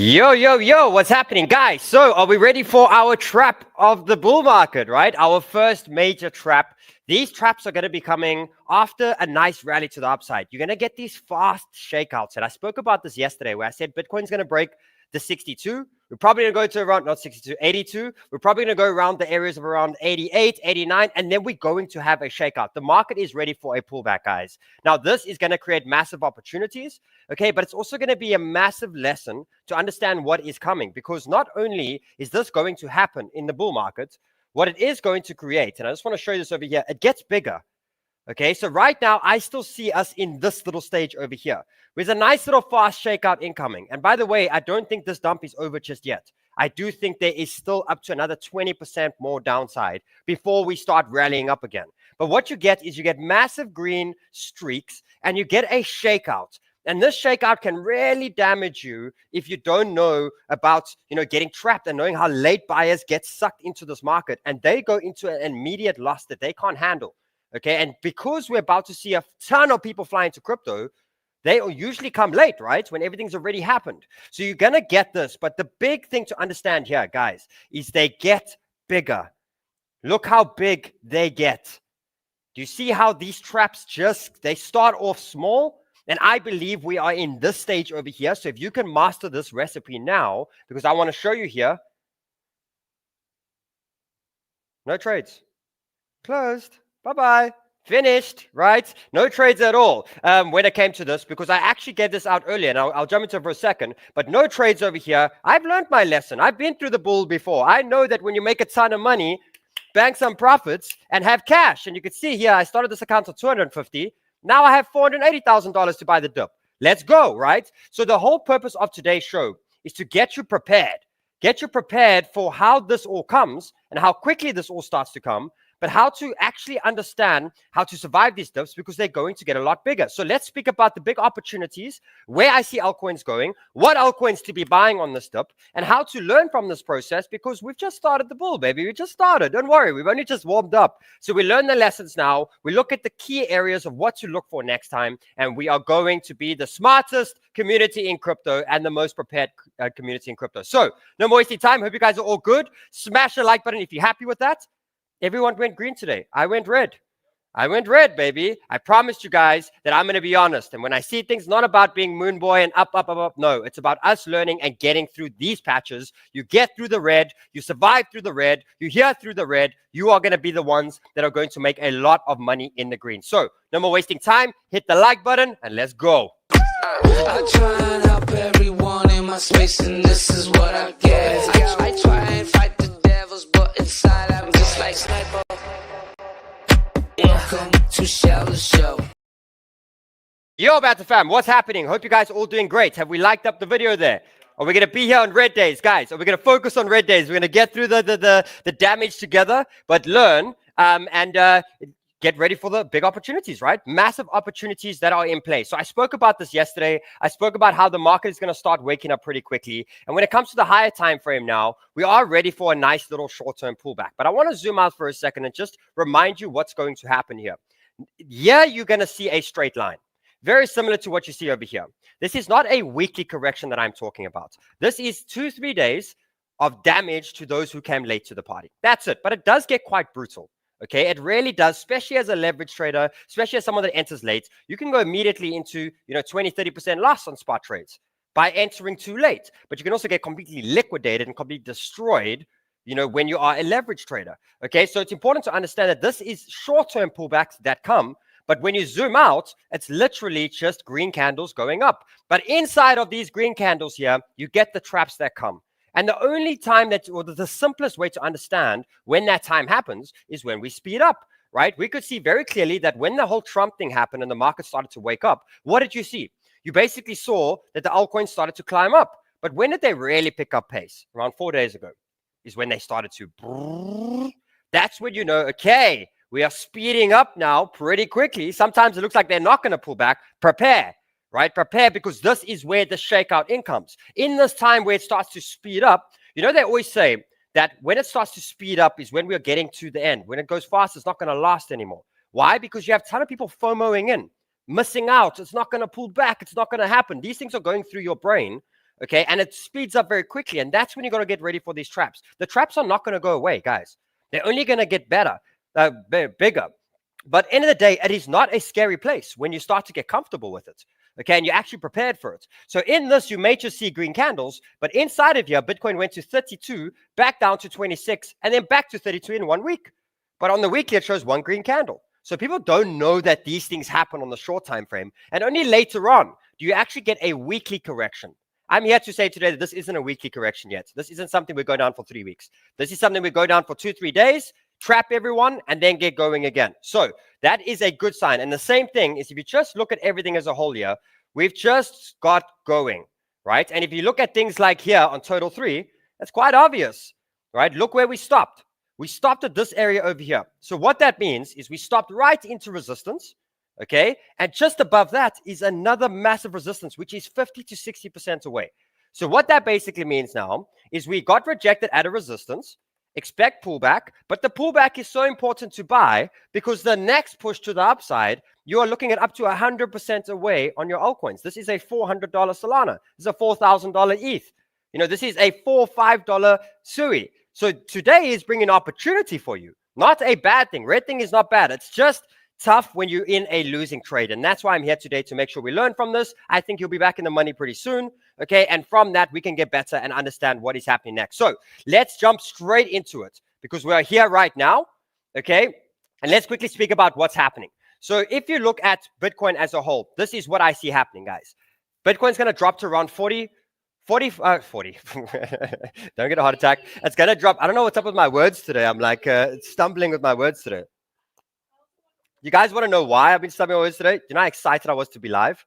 Yo, yo, yo, what's happening, guys? So are we ready for our trap of the bull market, right? Our first major trap. These traps are going to be coming after a nice rally to the upside. You're going to get these fast shakeouts. And I spoke about this yesterday where I said Bitcoin's going to break the 62. We're probably going to go to around, not 62, 82. We're probably going to go around the areas of around 88, 89, and then we're going to have a shakeout. The market is ready for a pullback, guys. Now, this is going to create massive opportunities, okay? But it's also going to be a massive lesson to understand what is coming, because not only is this going to happen in the bull market, what it is going to create, and I just want to show you this over here, it gets bigger. Okay, so right now, I still see us in this little stage over here. There's a nice little fast shakeout incoming. And by the way, I don't think this dump is over just yet. I do think there is still up to another 20% more downside before we start rallying up again. But what you get is you get massive green streaks and you get a shakeout. And this shakeout can really damage you if you don't know about, getting trapped and knowing how late buyers get sucked into this market and they go into an immediate loss that they can't handle. Okay, and because we're about to see a ton of people fly into crypto, they usually come late, right? When everything's already happened. So you're going to get this. But the big thing to understand here, guys, is they get bigger. Look how big they get. Do you see how these traps they start off small? And I believe we are in this stage over here. So if you can master this recipe now, because I want to show you here. No trades. Closed. Bye-bye. Finished, right? No trades at all when it came to this, because I actually gave this out earlier, and I'll jump into it for a second, but no trades over here. I've learned my lesson. I've been through the bull before. I know that when you make a ton of money, bank some profits and have cash. And you can see here, I started this account at 250. Now I have $480,000 to buy the dip. Let's go, right? So the whole purpose of today's show is to get you prepared. Get you prepared for how this all comes and how quickly this all starts to come, but how to actually understand how to survive these dips, because they're going to get a lot bigger. So let's speak about the big opportunities, where I see altcoins going, what altcoins to be buying on this dip, and how to learn from this process, because we've just started the bull, baby. We just started. Don't worry. We've only just warmed up. So we learn the lessons now. We look at the key areas of what to look for next time, and we are going to be the smartest community in crypto and the most prepared community in crypto. So no more wasting time. Hope you guys are all good. Smash the like button if you're happy with that. Everyone went green today. I went red. I went red, baby. I promised you guys that I'm going to be honest. And when I see things, not about being moon boy and up, up, up, up. No, it's about us learning and getting through these patches. You get through the red. You survive through the red. You hear through the red. You are going to be the ones that are going to make a lot of money in the green. So no more wasting time. Hit the like button and let's go. I try and help everyone in my space, and this is what I get. I try and fight the devils, but inside I'm just like Sniper. Welcome to Sheldon the Show. Yo, 𝗙𝗘𝗘𝗦 fam, what's happening? Hope you guys are all doing great. Have we liked up the video there? Are we going to be here on red days, guys? Are we going to focus on red days? We're going to get through the damage together, but learn and get ready for the big opportunities, right? Massive opportunities that are in play. So I spoke about this yesterday. I spoke about how the market is going to start waking up pretty quickly. And when it comes to the higher time frame now, we are ready for a nice little short-term pullback. But I want to zoom out for a second and just remind you what's going to happen here. Yeah, you're going to see a straight line. Very similar to what you see over here. This is not a weekly correction that I'm talking about. This is 2-3 days of damage to those who came late to the party. That's it. But it does get quite brutal. Okay, it really does, especially as a leverage trader, especially as someone that enters late. You can go immediately into 20-30% loss on spot trades by entering too late. But you can also get completely liquidated and completely destroyed, when you are a leverage trader. Okay, so it's important to understand that this is short-term pullbacks that come. But when you zoom out, it's literally just green candles going up. But inside of these green candles here, you get the traps that come. And the only time or the simplest way to understand when that time happens is when we speed up, right? We could see very clearly that when the whole Trump thing happened and the market started to wake up, what did you see? You basically saw that the altcoins started to climb up. But when did they really pick up pace? Around 4 days ago is when they started to. That's when you know, okay, we are speeding up now pretty quickly. Sometimes it looks like they're not going to pull back. Prepare. Right? Prepare, because this is where the shakeout in comes. In this time where it starts to speed up, they always say that when it starts to speed up is when we are getting to the end. When it goes fast, it's not going to last anymore. Why? Because you have a ton of people FOMOing in, missing out. It's not going to pull back. It's not going to happen. These things are going through your brain okay? And it speeds up very quickly. And that's when you got to get ready for these traps. The traps are not going to go away, guys. They're only going to get better, bigger. But end of the day, it is not a scary place when you start to get comfortable with it, okay? And you're actually prepared for it. So in this, you may just see green candles, but inside of here, Bitcoin went to 32, back down to 26, and then back to 32 in 1 week. But on the weekly, it shows one green candle. So people don't know that these things happen on the short time frame. And only later on do you actually get a weekly correction. I'm here to say today that this isn't a weekly correction yet. This isn't something we go down for 3 weeks. This is something we go down for 2-3 days, trap everyone, and then get going again. So that is a good sign. And the same thing is if you just look at everything as a whole here, we've just got going, right? And if you look at things like here on total 3, that's quite obvious, right? Look where we stopped. We stopped at this area over here. So what that means is we stopped right into resistance, okay? And just above that is another massive resistance, which is 50 to 60% away. So what that basically means now is we got rejected at a resistance, expect pullback, but the pullback is so important to buy because the next push to the upside, you are looking at up to 100% away on your altcoins. This is a $400 Solana. This is a $4,000 ETH. You know, this is a $4-5 SUI. So today is bringing opportunity for you, not a bad thing. Red thing is not bad. It's just tough when you're in a losing trade. And that's why I'm here today to make sure we learn from this. I think you'll be back in the money pretty soon. Okay. And from that, we can get better and understand what is happening next. So let's jump straight into it because we are here right now. Okay. And let's quickly speak about what's happening. So if you look at Bitcoin as a whole, this is what I see happening, guys. Bitcoin's going to drop to around 40. Don't get a heart attack. It's going to drop. I don't know what's up with my words today. I'm like stumbling with my words today. You guys want to know why I've been stumbling with words today? Do you know how excited I was to be live?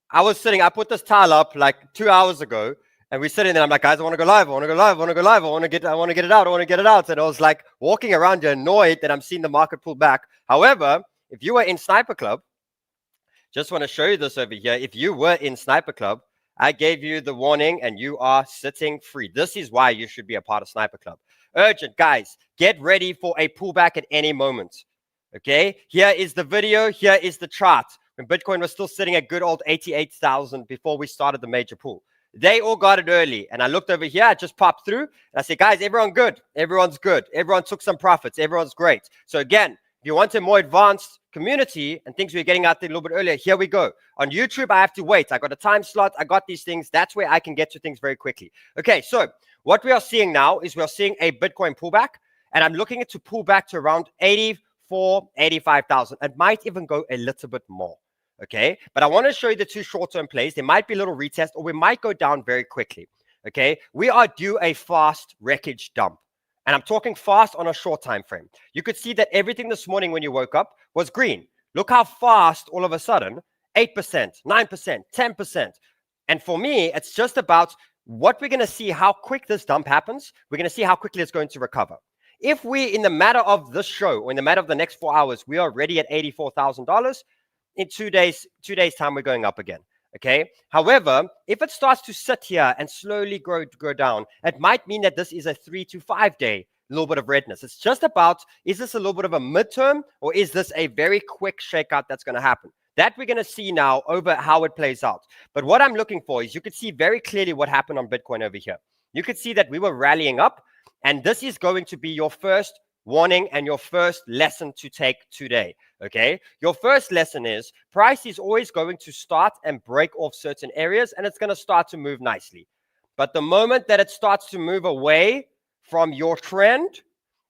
I put this tile up like 2 hours ago and we're sitting there. I'm like, guys, I want to go live. I want to go live. I want to go live. I want to get it out. I want to get it out. And I was like walking around here annoyed that I'm seeing the market pull back. However, if you were in Sniper Club, just want to show you this over here. If you were in Sniper Club, I gave you the warning and you are sitting free. This is why you should be a part of Sniper Club. Urgent, guys, get ready for a pullback at any moment. Okay, here is the video. Here is the chart. When Bitcoin was still sitting at good old 88,000 before we started the major pull. They all got it early. And I looked over here, I just popped through. And I said, guys, everyone good. Everyone's good. Everyone took some profits. Everyone's great. So again, if you want a more advanced community and things we're getting out there a little bit earlier, here we go. On YouTube, I have to wait. I got a time slot. I got these things. That's where I can get to things very quickly. Okay, so what we are seeing now is we are seeing a Bitcoin pullback. And I'm looking at to pull back to around 85,000. It might even go a little bit more. Okay, but I want to show you the two short-term plays. There might be a little retest or we might go down very quickly. Okay, we are due a fast wreckage dump. And I'm talking fast on a short time frame. You could see that everything this morning when you woke up was green. Look how fast all of a sudden, 8%, 9%, 10%. And for me, it's just about what we're going to see, how quick this dump happens. We're going to see how quickly it's going to recover. If we, in the matter of this show, or in the matter of the next 4 hours, we are already at $84,000, in 2 days time, we're going up again. Okay. However, if it starts to sit here and slowly go down, it might mean that this is a 3 to 5 day little bit of redness. It's just about, is this a little bit of a midterm or is this a very quick shakeout that's going to happen? That we're going to see now over how it plays out. But what I'm looking for is you could see very clearly what happened on Bitcoin over here. You could see that we were rallying up, and this is going to be your first warning and your first lesson to take today. Okay, your first lesson is price is always going to start and break off certain areas, and it's going to start to move nicely. But the moment that it starts to move away from your trend,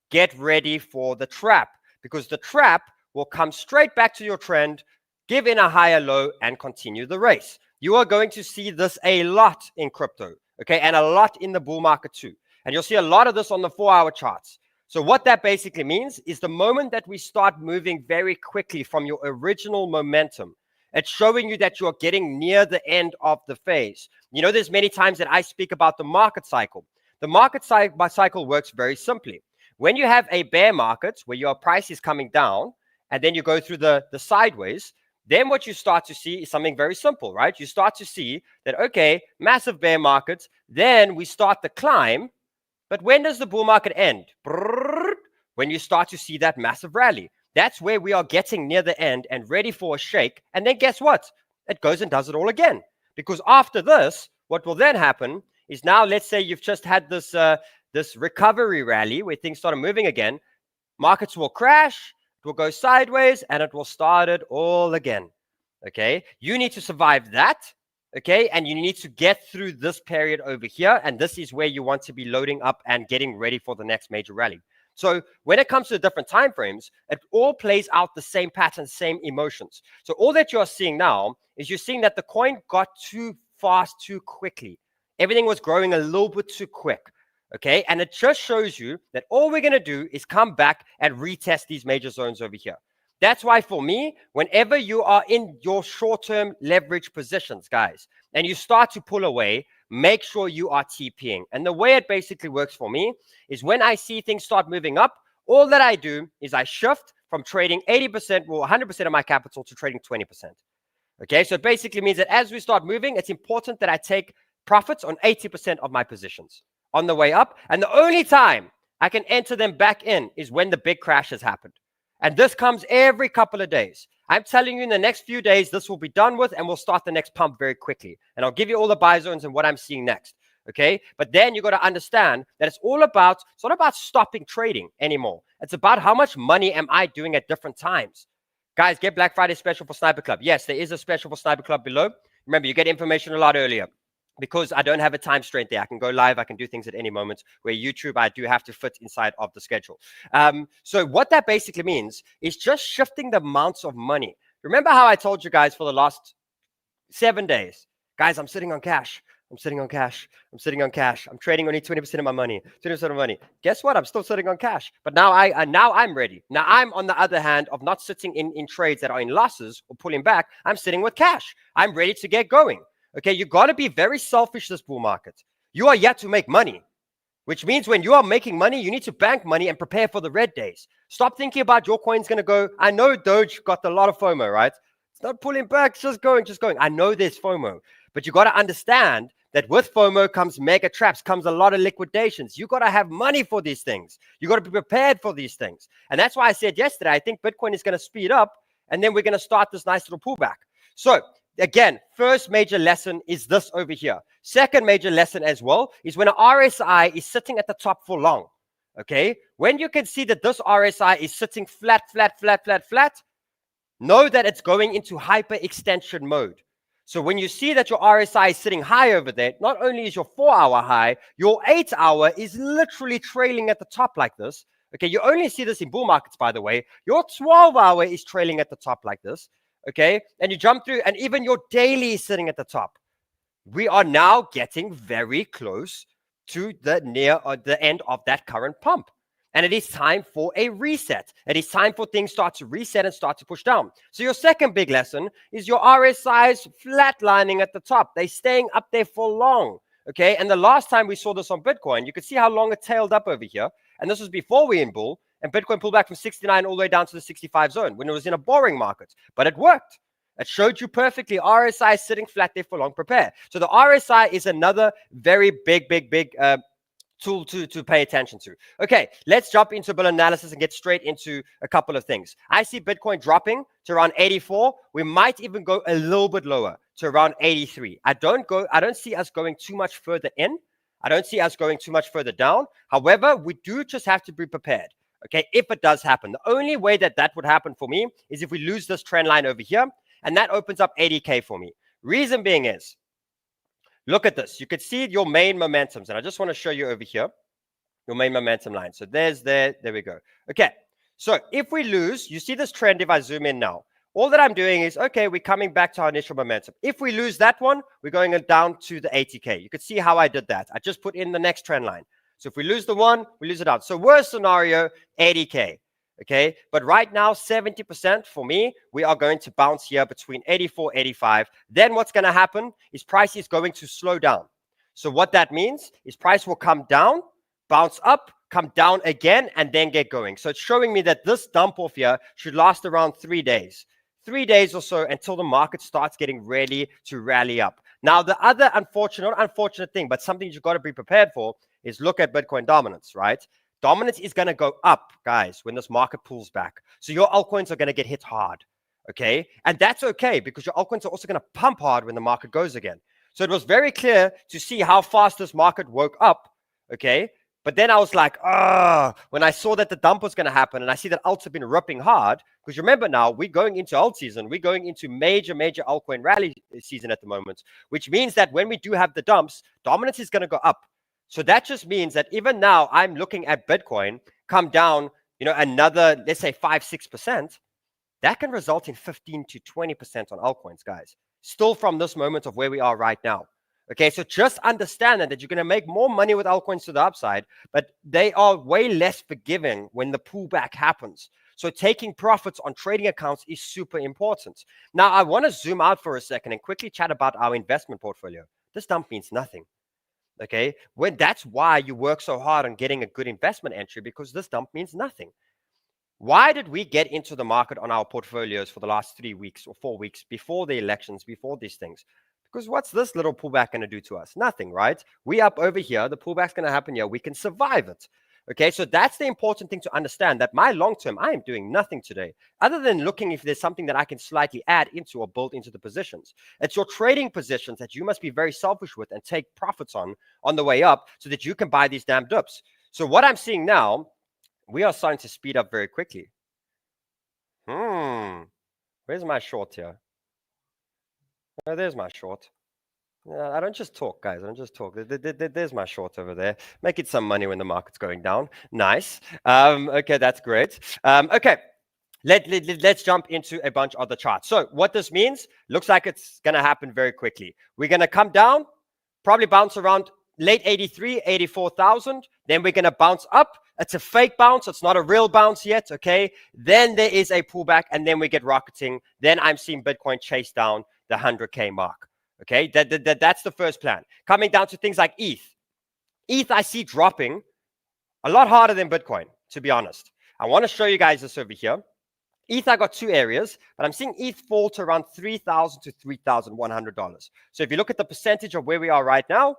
get ready for the trap, because the trap will come straight back to your trend, give in a higher low, and continue the race. You are going to see this a lot in crypto, okay, and a lot in the bull market too. And you'll see a lot of this on the 4-hour charts. So what that basically means is the moment that we start moving very quickly from your original momentum, it's showing you that you're getting near the end of the phase. You know, there's many times that I speak about the market cycle. The market cycle works very simply. When you have a bear market where your price is coming down and then you go through the sideways, then what you start to see is something very simple, right? You start to see that, okay, massive bear markets, then we start the climb. But when does the bull market end? When you start to see that massive rally. That's where we are getting near the end and ready for a shake. And then guess what? It goes and does it all again. Because after this, what will then happen is now, let's say you've just had this, this recovery rally where things started moving again. Markets will crash, it will go sideways, and it will start it all again. Okay, you need to survive that. Okay, and you need to get through this period over here, and this is where you want to be loading up and getting ready for the next major rally. So when it comes to the different time frames, it all plays out the same pattern, same emotions. So all that you're seeing now is you're seeing that the coin got too fast, too quickly. Everything was growing a little bit too quick. Okay, and it just shows you that all we're going to do is come back and retest these major zones over here. That's why for me, whenever you are in your short-term leverage positions, guys, and you start to pull away, make sure you are TPing. And the way it basically works for me is when I see things start moving up, all that I do is I shift from trading 80% or 100% of my capital to trading 20%. Okay, so it basically means that as we start moving, it's important that I take profits on 80% of my positions on the way up. And the only time I can enter them back in is when the big crash has happened. And this comes every couple of days. I'm telling you in the next few days, this will be done with and we'll start the next pump very quickly. And I'll give you all the buy zones and what I'm seeing next. Okay. But then you got to understand that it's not about stopping trading anymore. It's about how much money am I doing at different times. Guys, get Black Friday special for Sniper Club. Yes, there is a special for Sniper Club below. Remember, you get information a lot earlier. Because I don't have a time constraint there. I can go live. I can do things at any moment. Where YouTube, I do have to fit inside of the schedule. So what that basically means is just shifting the amounts of money. Remember how I told you guys for the last 7 days? Guys, I'm sitting on cash. I'm sitting on cash. I'm sitting on cash. I'm trading only 20% of my money. 20% of money. Guess what? I'm still sitting on cash. But now I'm ready. Now I'm on the other hand of not sitting in trades that are in losses or pulling back. I'm sitting with cash. I'm ready to get going. Okay, you got to be very selfish this bull market. You are yet to make money, which means when you are making money, you need to bank money and prepare for the red days. Stop thinking about your coin's going to go. I know Doge got a lot of FOMO, right? It's not pulling back, it's just going, just going. I know there's FOMO, but you got to understand that with FOMO comes mega traps, comes a lot of liquidations. You got to have money for these things. You got to be prepared for these things. And that's why I said yesterday, I think Bitcoin is going to speed up and then we're going to start this nice little pullback. So again, first major lesson is this over here. Second major lesson as well is when an RSI is sitting at the top for long. Okay, when you can see that this RSI is sitting flat, know that it's going into hyper extension mode. So when you see that your RSI is sitting high over there, not only is your 4-hour high, your 8-hour is literally trailing at the top like this. Okay, you only see this in bull markets, by the way. Your 12-hour is trailing at the top like this. Okay, and you jump through, and even your daily is sitting at the top. We are now getting very close to the end of that current pump. And it is time for a reset. It is time for things start to reset and start to push down. So your second big lesson is your RSIs flatlining at the top. They're staying up there for long. Okay, and the last time we saw this on Bitcoin, you could see how long it tailed up over here. And this was before we in bull. And Bitcoin pulled back from 69 all the way down to the 65 zone when it was in a boring market. But it worked. It showed you perfectly RSI sitting flat there for long. Prepare. So the RSI is another very big tool to pay attention to. Okay, let's jump into bull analysis and get straight into a couple of things. I see Bitcoin dropping to around 84. We might even go a little bit lower to around 83. I don't see us going too much further in. I don't see us going too much further down. However, we do just have to be prepared. Okay, if it does happen. The only way that would happen for me is if we lose this trend line over here, and that opens up 80K for me. Reason being is, look at this. You could see your main momentums, and I just want to show you over here, your main momentum line. So there we go. Okay, so if we lose, you see this trend if I zoom in now. All that I'm doing is, okay, we're coming back to our initial momentum. If we lose that one, we're going down to the 80K. You could see how I did that. I just put in the next trend line. So if we lose the one, we lose it out. So worst scenario, 80K. Okay, but right now, 70% for me, we are going to bounce here between 84, 85. Then what's going to happen is price is going to slow down. So what that means is price will come down, bounce up, come down again, and then get going. So it's showing me that this dump off here should last around 3 days. 3 days or so until the market starts getting ready to rally up. Now, the other unfortunate thing, but something you've got to be prepared for is look at Bitcoin dominance, right? Dominance is going to go up, guys, when this market pulls back. So your altcoins are going to get hit hard, okay? And that's okay because your altcoins are also going to pump hard when the market goes again. So it was very clear to see how fast this market woke up, okay? But then I was like, when I saw that the dump was going to happen and I see that alts have been ripping hard, because remember now, we're going into alt season. We're going into major altcoin rally season at the moment, which means that when we do have the dumps, dominance is going to go up. So that just means that even now I'm looking at Bitcoin come down, another, let's say 5-6%. That can result in 15 to 20% on altcoins, guys. Still from this moment of where we are right now. Okay, so just understand that you're going to make more money with altcoins to the upside, but they are way less forgiving when the pullback happens. So taking profits on trading accounts is super important. Now, I want to zoom out for a second and quickly chat about our investment portfolio. This dump means nothing. Okay, that's why you work so hard on getting a good investment entry, because this dump means nothing. Why did we get into the market on our portfolios for the last 3 weeks or 4 weeks before the elections, before these things? Because what's this little pullback going to do to us? Nothing, right? We up over here. The pullback's going to happen here. We can survive it. Okay, so that's the important thing to understand, that my long term, I am doing nothing today other than looking if there's something that I can slightly add into or build into the positions. It's your trading positions that you must be very selfish with and take profits on the way up so that you can buy these damn dips. So what I'm seeing now, we are starting to speed up very quickly. Where's my short here? Oh, there's my short. I don't just talk, guys. I don't just talk. There's my short over there. Making some money when the market's going down. Nice. Okay, that's great. Okay, let's jump into a bunch of the charts. So what this means, looks like it's going to happen very quickly. We're going to come down, probably bounce around late 83, 84,000. Then we're going to bounce up. It's a fake bounce. It's not a real bounce yet, okay? Then there is a pullback, and then we get rocketing. Then I'm seeing Bitcoin chase down the 100K mark. Okay, that's the first plan. Coming down to things like ETH. ETH I see dropping a lot harder than Bitcoin, to be honest. I want to show you guys this over here. ETH, I got 2 areas, but I'm seeing ETH fall to around $3,000 to $3,100. So if you look at the percentage of where we are right now,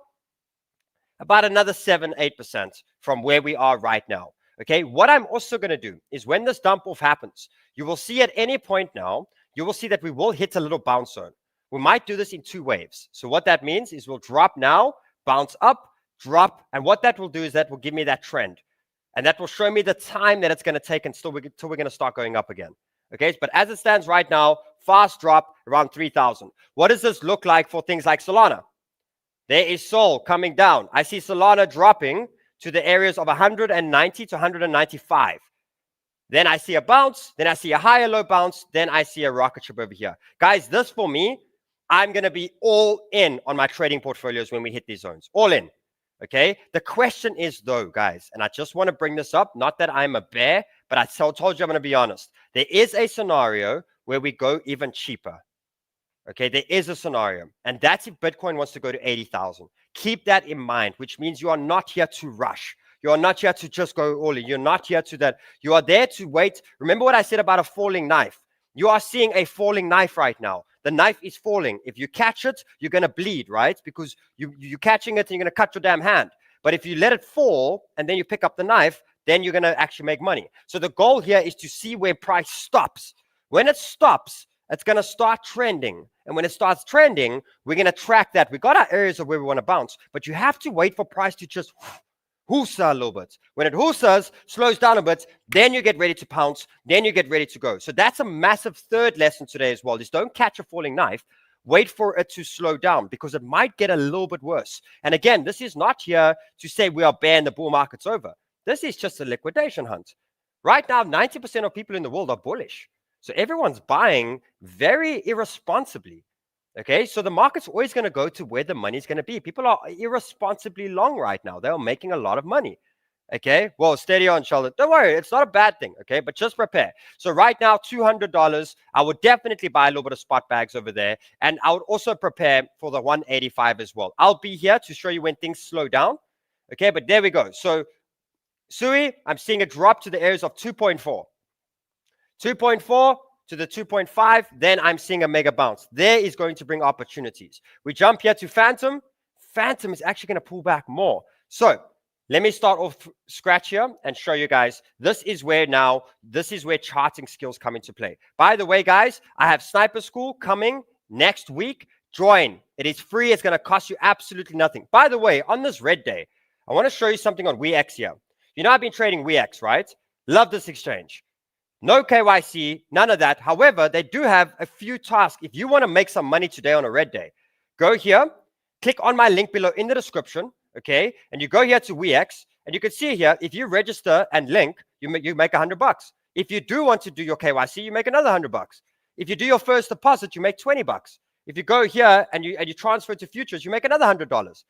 about another 7-8% from where we are right now. Okay, what I'm also going to do is when this dump off happens, you will see at any point now, you will see that we will hit a little bounce zone. We might do this in 2 waves. So what that means is we'll drop now, bounce up, drop, and what that will do is that will give me that trend. And that will show me the time that it's going to take until we're going to start going up again. Okay, but as it stands right now, fast drop around 3,000. What does this look like for things like Solana? There is Sol coming down. I see Solana dropping to the areas of 190 to 195. Then I see a bounce. Then I see a higher low bounce. Then I see a rocket ship over here. Guys, this for me, I'm going to be all in on my trading portfolios when we hit these zones. All in. Okay. The question is though, guys, and I just want to bring this up, not that I'm a bear, but I told you I'm going to be honest. There is a scenario where we go even cheaper. Okay, there is a scenario, and that's if Bitcoin wants to go to 80,000. Keep that in mind, which means you are not here to rush. You are not here to just go all in. You're not here to that. You are there to wait. Remember what I said about a falling knife. You are seeing a falling knife right now. The knife is falling. If you catch it, you're going to bleed, right? Because you're catching it and you're going to cut your damn hand. But if you let it fall and then you pick up the knife, then you're going to actually make money. So the goal here is to see where price stops. When it stops, it's going to start trending. And when it starts trending, we're going to track that. We got our areas of where we want to bounce, but you have to wait for price to just hoosah a little bit. When it hoosahs, slows down a bit, then you get ready to pounce, then you get ready to go. So that's a massive third lesson today as well, is don't catch a falling knife. Wait for it to slow down because it might get a little bit worse. And again, this is not here to say we are banned, the bull market's over. This is just a liquidation hunt. Right now, 90% of people in the world are bullish. So everyone's buying very irresponsibly. Okay, so the market's always going to go to where the money's going to be. People are irresponsibly long right now. They are making a lot of money. Okay, well, steady on, Sheldon. Don't worry, it's not a bad thing. Okay, but just prepare. So right now, $200. I would definitely buy a little bit of spot bags over there. And I would also prepare for the 185 as well. I'll be here to show you when things slow down. Okay, but there we go. So Sui, I'm seeing a drop to the areas of 2.4. 2.4 to the 2.5, then I'm seeing a mega bounce. There is going to bring opportunities. We jump here to Phantom. Phantom is actually going to pull back more. So let me start off scratch here and show you guys. This is where charting skills come into play. By the way, guys, I have Sniper School coming next week. Join. It is free. It's going to cost you absolutely nothing. By the way, on this red day, I want to show you something on WEEX'S here. You know, I've been trading WEEX'S, right? Love this exchange. No KYC, none of that. However, they do have a few tasks. If you want to make some money today on a red day, go here, click on my link below in the description, okay? And you go here to WEEX'S, and you can see here, if you register and link, you make $100. If you do want to do your KYC, you make another $100. If you do your first deposit, you make $20. If you go here and you transfer to futures, you make another $100.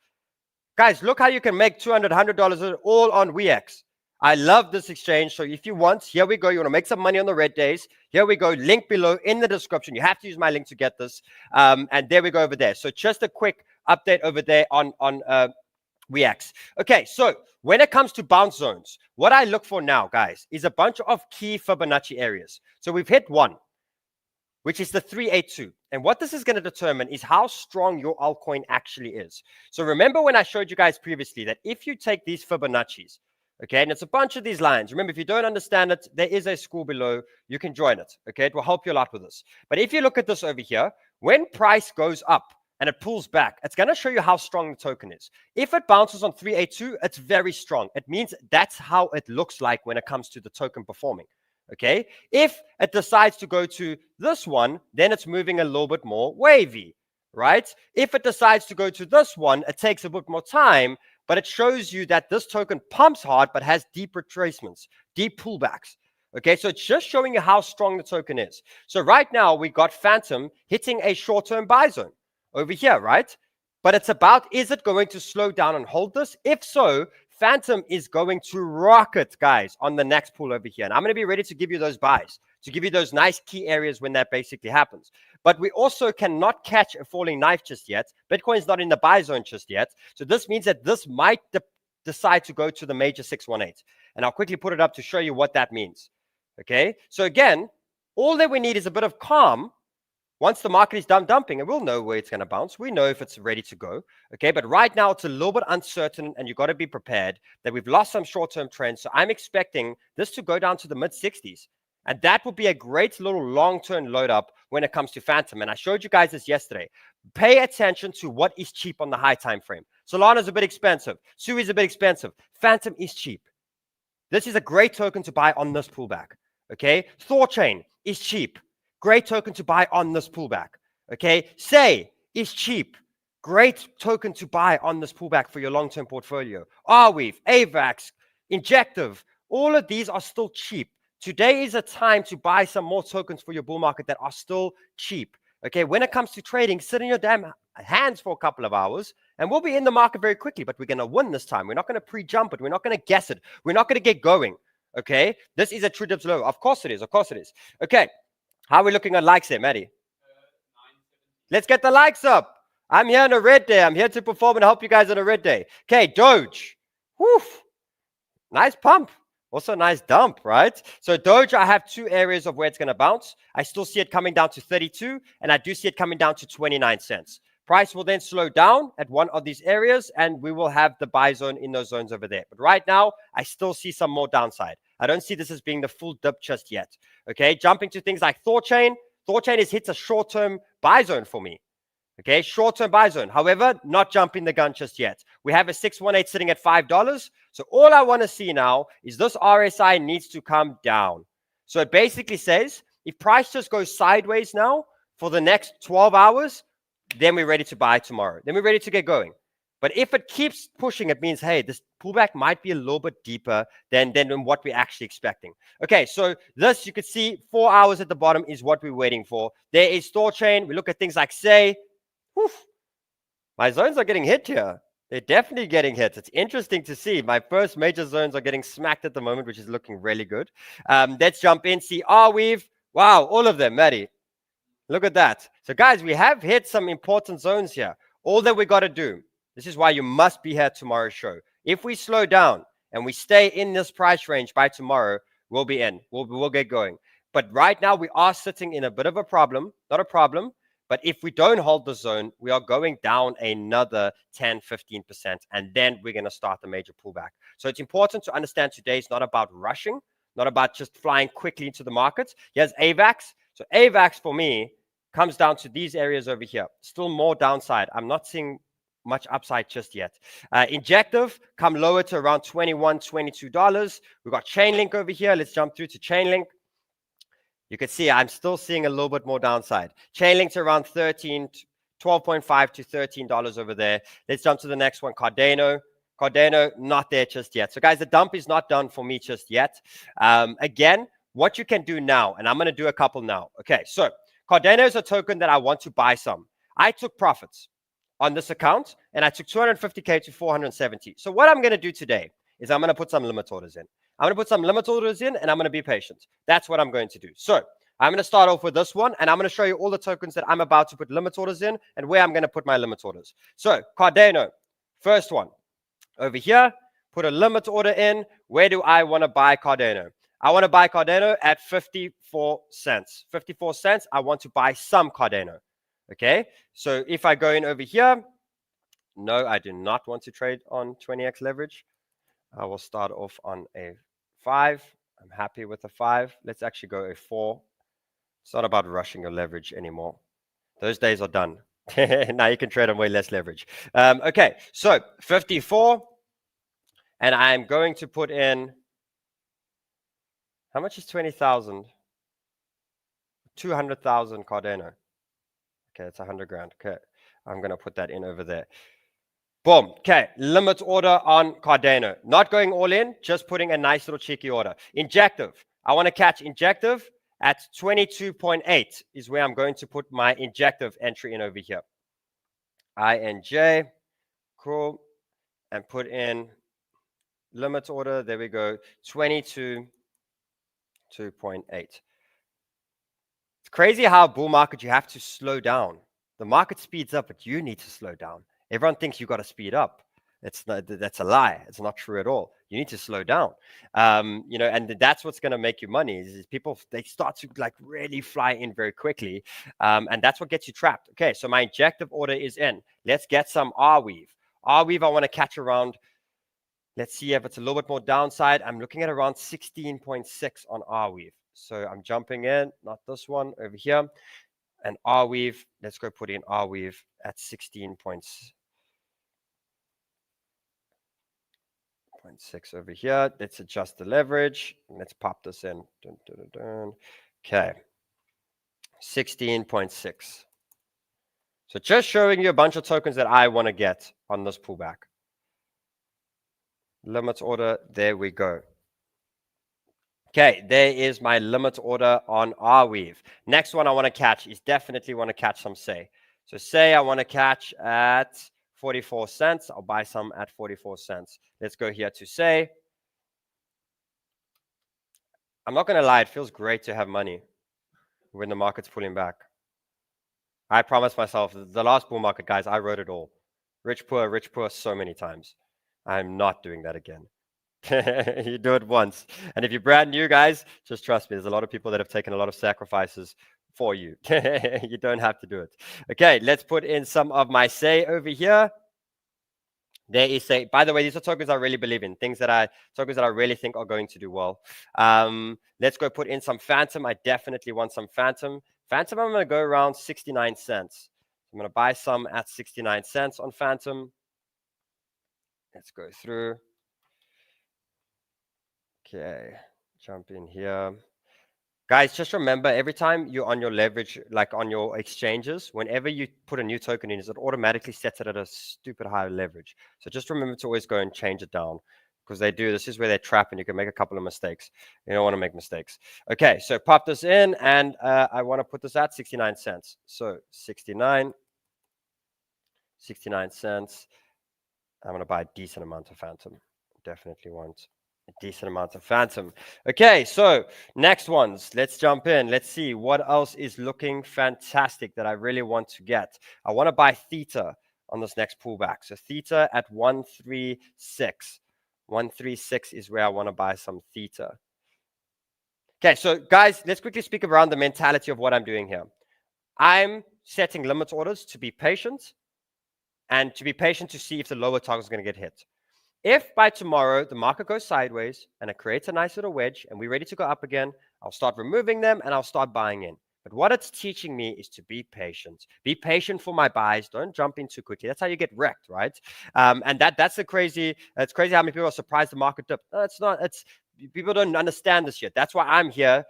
Guys, look how you can make $200, $100 all on WEEX'S. I love this exchange. So if you want, here we go. You want to make some money on the red days. Here we go. Link below in the description. You have to use my link to get this. And there we go over there. So just a quick update over there on WEEX'S. Okay, so when it comes to bounce zones, what I look for now, guys, is a bunch of key Fibonacci areas. So we've hit one, which is the 382. And what this is going to determine is how strong your altcoin actually is. So remember when I showed you guys previously that if you take these Fibonacci's, okay, and it's a bunch of these lines. Remember, if you don't understand it, there is a school below. You can join it, okay? It will help you a lot with this. But if you look at this over here, when price goes up and it pulls back, it's going to show you how strong the token is. If it bounces on 382, it's very strong. It means that's how it looks like when it comes to the token performing, okay? If it decides to go to this one, then it's moving a little bit more wavy, right? If it decides to go to this one, it takes a bit more time, but it shows you that this token pumps hard, but has deep retracements, deep pullbacks. Okay, so it's just showing you how strong the token is. So right now, we got Phantom hitting a short-term buy zone over here, right? But it's about, is it going to slow down and hold this? If so, Phantom is going to rocket, guys, on the next pull over here. And I'm going to be ready to give you those buys, to give you those nice key areas when that basically happens. But we also cannot catch a falling knife just yet. Bitcoin's not in the buy zone just yet. So this means that this might decide to go to the major 618. And I'll quickly put it up to show you what that means. Okay, so again, all that we need is a bit of calm. Once the market is done dumping, and we'll know where it's going to bounce. We know if it's ready to go. Okay, but right now it's a little bit uncertain, and you've got to be prepared that we've lost some short-term trends. So I'm expecting this to go down to the mid-60s. And that will be a great little long-term load up when it comes to Phantom. And I showed you guys this yesterday. Pay attention to what is cheap on the high time frame. Solana's a bit expensive. Sui is a bit expensive. Phantom is cheap. This is a great token to buy on this pullback. Okay, Thorchain is cheap. Great token to buy on this pullback. Okay, Say is cheap. Great token to buy on this pullback for your long-term portfolio. Arweave, AVAX, Injective, all of these are still cheap. Today is a time to buy some more tokens for your bull market that are still cheap. Okay, when it comes to trading, sit in your damn hands for a couple of hours and we'll be in the market very quickly, but we're going to win this time. We're not going to pre-jump it. We're not going to guess it. We're not going to get going. Okay, this is a true dips low. Of course it is. Of course it is. Okay, how are we looking at likes there, Maddie? Let's get the likes up. I'm here on a red day. I'm here to perform and help you guys on a red day. Okay, Doge. Whew. Nice pump. Also a nice dump, right? So Doge, I have two areas of where it's going to bounce. I still see it coming down to 32, and I do see it coming down to 29 cents. Price will then slow down at one of these areas, and we will have the buy zone in those zones over there. But right now, I still see some more downside. I don't see this as being the full dip just yet. Okay, jumping to things like Thorchain. Thorchain has hit a short-term buy zone for me. Okay, short-term buy zone. However, not jumping the gun just yet. We have a 618 sitting at $5. So all I want to see now is this RSI needs to come down. So it basically says if price just goes sideways now for the next 12 hours, then we're ready to buy tomorrow. Then we're ready to get going. But if it keeps pushing, it means, hey, this pullback might be a little bit deeper than what we're actually expecting. Okay, so this, you can see 4 hours at the bottom is what we're waiting for. There is Thorchain. We look at things like Say. Whew. My zones are getting hit here. They're definitely getting hit. It's interesting to see. My first major zones are getting smacked at the moment, which is looking really good. Let's jump in. See Arweave. Wow, all of them, Maddie. Look at that. So, guys, we have hit some important zones here. All that we got to do, this is why you must be here at tomorrow's show. If we slow down and we stay in this price range by tomorrow, we'll be in. We'll get going. But right now, we are sitting in a bit of a problem. Not a problem. But if we don't hold the zone, we are going down another 10, 15%, and then we're going to start the major pullback. So it's important to understand today is not about rushing, not about just flying quickly into the markets. Here's AVAX. So AVAX for me comes down to these areas over here. Still more downside. I'm not seeing much upside just yet. Injective come lower to around $21, $22. We've got Chainlink over here. Let's jump through to Chainlink. You can see I'm still seeing a little bit more downside. Chainlink's around $12.5 to $13 over there. Let's jump to the next one, Cardano. Cardano, not there just yet. So guys, the dump is not done for me just yet. Again, what you can do now, and I'm going to do a couple now. Okay, so Cardano is a token that I want to buy some. I took profits on this account, and I took 250K to 470. So what I'm going to do today is I'm going to put some limit orders in. I'm going to put some limit orders in, and I'm going to be patient. That's what I'm going to do. So I'm going to start off with this one, and I'm going to show you all the tokens that I'm about to put limit orders in and where I'm going to put my limit orders. So Cardano, first one. Over here, put a limit order in. Where do I want to buy Cardano? I want to buy Cardano at 54 cents. 54 cents, I want to buy some Cardano. Okay, so if I go in over here, no, I do not want to trade on 20x leverage. I will start off on a 5. I'm happy with a 5. Let's actually go a 4. It's not about rushing your leverage anymore. Those days are done. Now you can trade on way less leverage. Okay, so 54. And I'm going to put in, how much is 20,000? 200,000 Cardano. Okay, it's 100 grand. Okay, I'm going to put that in over there. Boom. Okay, limit order on Cardano. Not going all in, just putting a nice little cheeky order. Injective. I want to catch Injective at 22.8 is where I'm going to put my Injective entry in over here. INJ. Cool. And put in limit order. There we go. 22.8. It's crazy how bull market you have to slow down. The market speeds up, but you need to slow down. Everyone thinks you got to speed up. That's a lie. It's not true at all. You need to slow down. You know, and that's what's going to make you money. Is people, they start to like really fly in very quickly, and that's what gets you trapped. Okay, so my injective order is in. Let's get some 𝗪𝗡. 𝗪𝗡 I want to catch around. Let's see if it's a little bit more downside. I'm looking at around 16.6 on 𝗪𝗡. So I'm jumping in, not this one, over here. And 𝗪𝗡, let's go put in 𝗪𝗡 at 16.6 over here. Let's adjust the leverage. Let's pop this in. Dun, dun, dun, dun. Okay. 16.6. So just showing you a bunch of tokens that I want to get on this pullback. Limit order, there we go. Okay, there is my limit order on 𝗪𝗡. Next one I want to catch is definitely want to catch some 𝗧. So 𝗧 I want to catch at 44 cents. I'll buy some at 44 cents. Let's go here to 𝗧. I'm not going to lie, it feels great to have money when the market's pulling back. I promised myself, the last bull market, guys, I wrote it all. Rich, poor so many times. I'm not doing that again. You do it once. And if you're brand new, guys, just trust me. There's a lot of people that have taken a lot of sacrifices for you. You don't have to do it. Okay, let's put in some of my 𝗧 over here. There is 𝗧. By the way, these are tokens I really believe in. Tokens that I really think are going to do well. Let's go put in some Phantom. I definitely want some Phantom. Phantom, I'm going to go around 69 cents. I'm going to buy some at 69 cents on Phantom. Let's go through. Okay, jump in here. Guys, just remember, every time you're on your leverage, like on your exchanges, whenever you put a new token in, it automatically sets it at a stupid high leverage. So just remember to always go and change it down, because they do. This is where they trap and you can make a couple of mistakes. You don't want to make mistakes. Okay, so pop this in, and I want to put this at 69 cents. So 69 cents. I'm going to buy a decent amount of Phantom. Definitely want a decent amount of Phantom. Okay, so next ones. Let's jump in. Let's see what else is looking fantastic that I really want to get. I want to buy 𝗙𝗘 on this next pullback. So 𝗙𝗘 at 136. 136 is where I want to buy some 𝗙𝗘. Okay, so guys, let's quickly speak around the mentality of what I'm doing here. I'm setting limit orders to be patient, and to be patient to see if the lower target is going to get hit. If by tomorrow the market goes sideways and it creates a nice little wedge and we're ready to go up again, I'll start removing them and I'll start buying in. But what it's teaching me is to be patient. Be patient for my buys. Don't jump in too quickly. That's how you get wrecked, right? And that's the crazy. It's crazy how many people are surprised the market dip. No, it's not. It's people don't understand this yet. That's why I'm here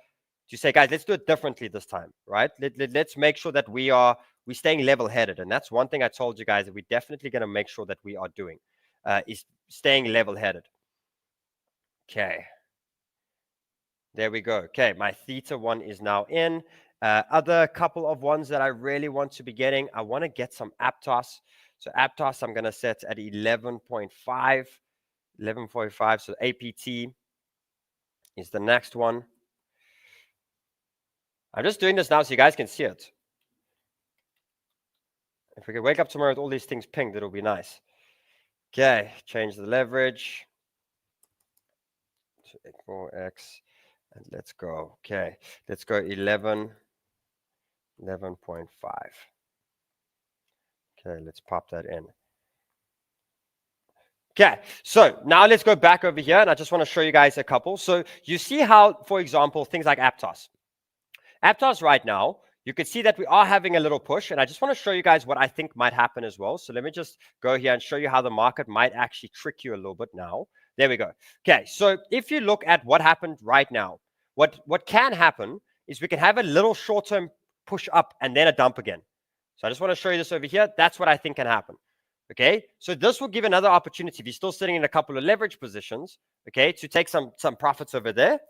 to say, guys, let's do it differently this time, right? Let's make sure that we're staying level-headed. And that's one thing I told you guys that we're definitely going to make sure that we are doing, is staying level-headed. Okay. There we go. Okay, my theta one is now in. Other couple of ones that I really want to be getting, I want to get some Aptos. So Aptos, I'm going to set at 11.5, 11.5. So APT is the next one. I'm just doing this now so you guys can see it. If we could wake up tomorrow with all these things pinged, it'll be nice. Okay, change the leverage to 4x, and let's go. Okay, let's go 11.5. Okay, let's pop that in. Okay, so now let's go back over here, and I just want to show you guys a couple. So you see how, for example, things like Aptos. Aptos right now, you can see that we are having a little push, and I just want to show you guys what I think might happen as well. So let me just go here and show you how the market might actually trick you a little bit now. There we go. Okay, so if you look at what happened right now, what can happen is we can have a little short-term push up and then a dump again. So I just want to show you this over here. That's what I think can happen. Okay, so this will give another opportunity if you're still sitting in a couple of leverage positions, okay, to take some profits over there.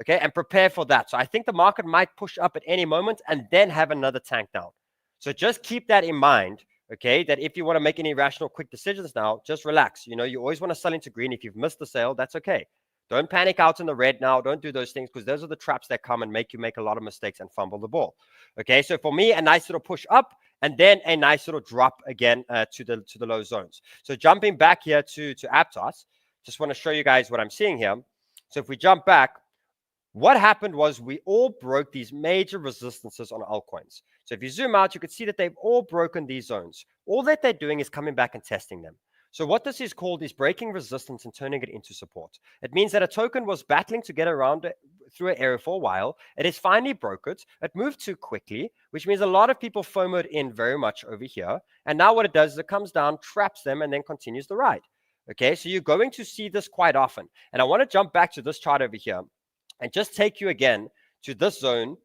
Okay, and prepare for that. So I think the market might push up at any moment and then have another tank down. So just keep that in mind, okay, that if you want to make any rational quick decisions now, just relax. You know, you always want to sell into green. If you've missed the sale, that's okay. Don't panic out in the red now. Don't do those things because those are the traps that come and make you make a lot of mistakes and fumble the ball. Okay, so for me, a nice little push up and then a nice little drop again to the low zones. So jumping back here to Aptos, just want to show you guys what I'm seeing here. So if we jump back, what happened was we all broke these major resistances on altcoins. So if you zoom out, you can see that they've all broken these zones. All that they're doing is coming back and testing them. So what this is called is breaking resistance and turning it into support. It means that a token was battling to get around it through an area for a while. It has finally broke it. It moved too quickly, which means a lot of people FOMO'd in very much over here. And now what it does is it comes down, traps them, and then continues the ride. Okay, so you're going to see this quite often. And I want to jump back to this chart over here and just take you again to this zone,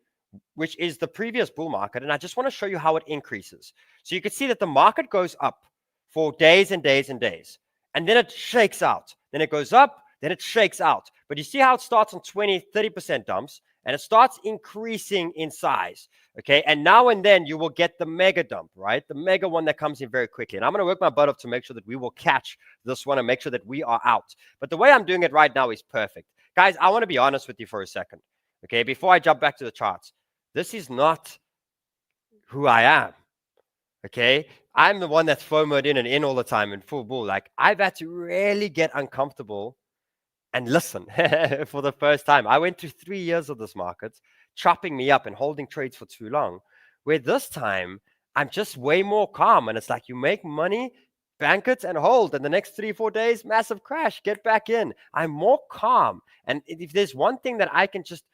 which is the previous bull market. And I just want to show you how it increases. So you can see that the market goes up for days and days and days. And then it shakes out. Then it goes up, then it shakes out. But you see how it starts on 20, 30% dumps, and it starts increasing in size. Okay, and now and then you will get the mega dump, right? The mega one that comes in very quickly. And I'm going to work my butt off to make sure that we will catch this one and make sure that we are out. But the way I'm doing it right now is perfect. Guys, I want to be honest with you for a second, okay? Before I jump back to the charts, this is not who I am, okay? I'm the one that's FOMO'd in and in all the time in full bull. Like, I've had to really get uncomfortable and listen for the first time. I went through 3 years of this market, chopping me up and holding trades for too long, where this time, I'm just way more calm. And it's like, you make money, bank it and hold. And the next 3-4 days, massive crash, get back in. I'm more calm. And if there's one thing that I can just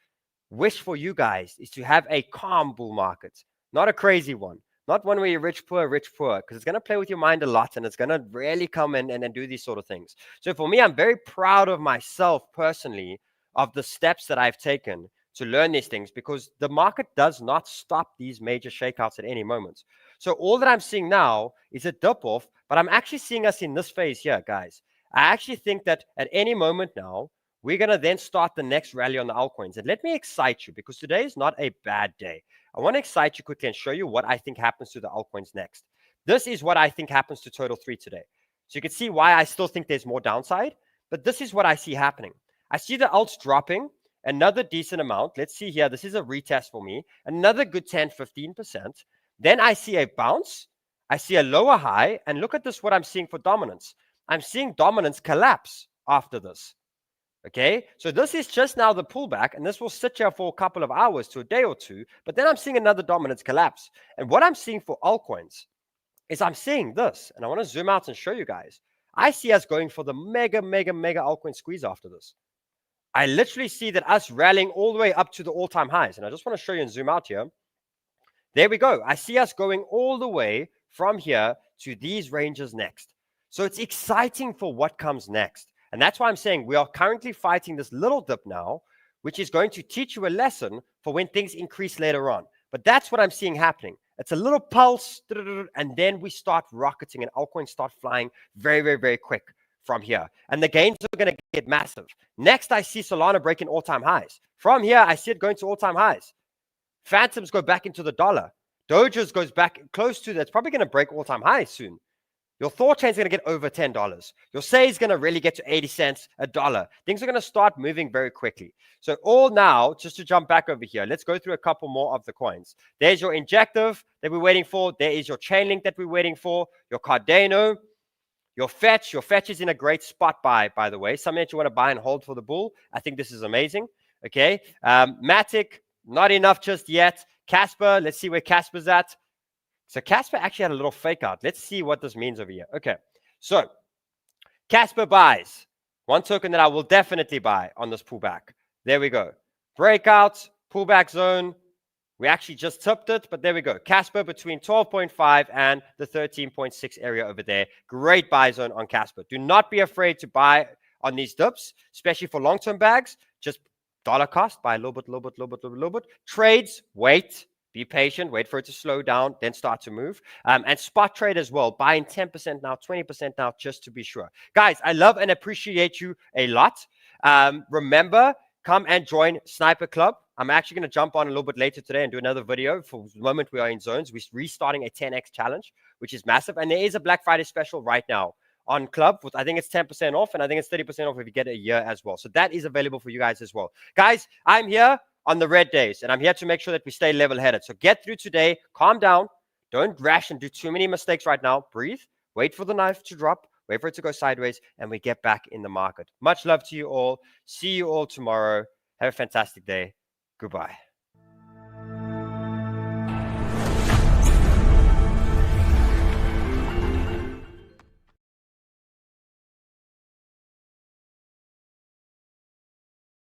wish for you guys is to have a calm bull market, not a crazy one, not one where you're rich, poor, because it's going to play with your mind a lot and it's going to really come in and do these sort of things. So for me, I'm very proud of myself personally of the steps that I've taken to learn these things because the market does not stop these major shakeouts at any moment. So all that I'm seeing now is a dip off, but I'm actually seeing us in this phase here, guys. I actually think that at any moment now, we're going to then start the next rally on the altcoins. And let me excite you because today is not a bad day. I want to excite you quickly and show you what I think happens to the altcoins next. This is what I think happens to Total 3 today. So you can see why I still think there's more downside, but this is what I see happening. I see the alts dropping another decent amount. Let's see here. This is a retest for me. Another good 10-15%. Then I see a bounce. I see a lower high. And look at this, what I'm seeing for dominance. I'm seeing dominance collapse after this. Okay, so this is just now the pullback, and this will sit here for a couple of hours to a day or two, but then I'm seeing another dominance collapse. And what I'm seeing for altcoins is I'm seeing this, and I want to zoom out and show you guys. I see us going for the mega altcoin squeeze after this. I literally see that us rallying all the way up to the all-time highs, and I just want to show you and zoom out here. There we go. I see us going all the way from here to these ranges next. So it's exciting for what comes next. And that's why I'm saying we are currently fighting this little dip now, which is going to teach you a lesson for when things increase later on. But that's what I'm seeing happening. It's a little pulse, and then we start rocketing and altcoins start flying very, very, very quick from here. And the gains are going to get massive. Next, I see Solana breaking all-time highs. From here, I see it going to all-time highs. Phantoms go back into the dollar. Doges goes back close to that's probably going to break all-time highs soon. Your Thought is going to get over $10. Your Say is going to really get to 80 cents, $1. Things are going to start moving very quickly. So all now, just to jump back over here, let's go through a couple more of the coins. There's your Injective that we're waiting for. There is your Chainlink that we're waiting for. Your Cardano, your Fetch. Your Fetch is in a great spot by the way. Something that you want to buy and hold for the bull. I think this is amazing. Okay. Matic, not enough just yet. Casper, let's see where Casper's at. So Casper actually had a little fake out. Let's see what this means over here. Okay, so Casper buys. One token that I will definitely buy on this pullback. There we go. Breakout, pullback zone. We actually just tipped it, but there we go. Casper between 12.5 and the 13.6 area over there. Great buy zone on Casper. Do not be afraid to buy on these dips, especially for long-term bags. Just dollar cost, buy a little bit. Trades, wait. Be patient, wait for it to slow down, then start to move. And spot trade as well. Buying 10% now, 20% now, just to be sure. Guys, I love and appreciate you a lot. Remember, come and join Sniper Club. I'm actually going to jump on a little bit later today and do another video. For the moment we are in zones, we're restarting a 10x challenge, which is massive. And there is a Black Friday special right now on Club. With, I think it's 10% off, and I think it's 30% off if you get a year as well. So that is available for you guys as well. Guys, I'm here on the red days, and I'm here to make sure that we stay level-headed. So get through today, calm down, don't rash and do too many mistakes right now. Breathe, wait for the knife to drop, wait for it to go sideways, and we get back in the market. Much love to you all. See you all tomorrow. Have a fantastic day. Goodbye.